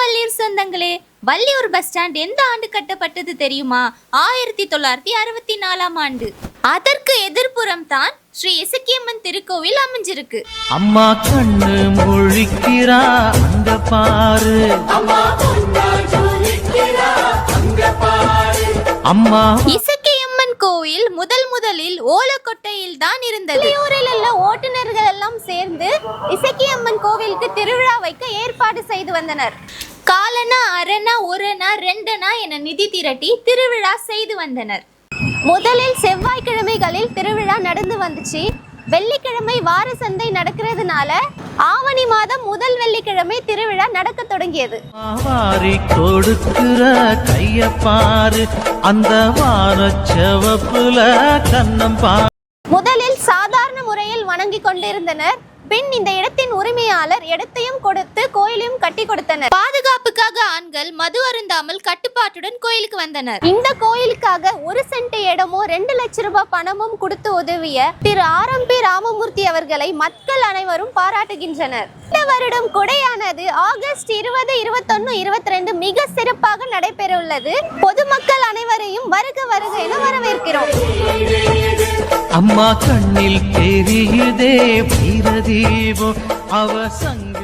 வள்ளியூர் சொந்தங்களே, Valliyur bus stand எந்த ஆண்டு கட்டப்பட்டது தெரியுமா? 1964ஆம் ஆண்டு. அதற்கு எதிர்ப்புறம் தான் ஸ்ரீ இசக்கியம்மன் திருக்கோவில் அமைஞ்சிருக்கு. அம்மா கண்ணு முழிக்கிறா அங்க பாரு, அம்மா. இசக்கியம்மன் கோயில் முதலில் ஓலக்கொட்டையில் தான் இருந்தது. ஊரில் உள்ள ஓட்டுநர்கள் எல்லாம் சேர்ந்து இசக்கியம்மன் கோவிலுக்கு திருவிழா வைக்க ஏற்பாடு செய்து வந்தனர். காலனா, அரணா, ஒரணா, ரெண்டனா என நிதி திரட்டி திருவிழா செய்து வந்தனர். முதலில் செவ்வாய்க்கிழமைகளில் திருவிழா நடந்து வந்துச்சு. வெள்ளிக்கிழமை வார சந்தை நடக்கிறதுனால ஆவணி மாதம் முதல் வெள்ளிக்கிழமை திருவிழா நடக்க தொடங்கியது. வாரி கொடுக்கிற கைய பாரு, அந்த வானச்சவப்புல கண்ணம் பாரு. முதலில் சாதாரண முறையில் வணங்கி கொண்டிருந்தனர். பின் இந்த இடத்தின் உரிமையாளர் இடத்தையும் கொடுத்து கோயிலையும் கட்டி கொடுத்தனர். பாதுகாப்புக்காக ஆண்கள் மது அருந்தாமல் கட்டுப்பாட்டுடன் கோயிலுக்கு வந்தனர். இந்த கோயிலுக்காக 1 சென்ட் இடமோ 2 லட்சம் ரூபாய் பணமும் கொடுத்து உதவிய திரு ஆர்.எம்.பி. ராமமூர்த்தி அவர்களை மக்கள் அனைவரும் பாராட்டுகின்றனர். இந்த வருடம் கொடையானது ஆகஸ்ட் 20, 21, 22 மிக சிறப்பாக நடைபெற உள்ளது. பொதுமக்கள் அனைவரையும் வருக வருக என வரவேற்கிறோம். அம்மா கண்ணில் தெரியுதே வீரதீபம் அவ சங்க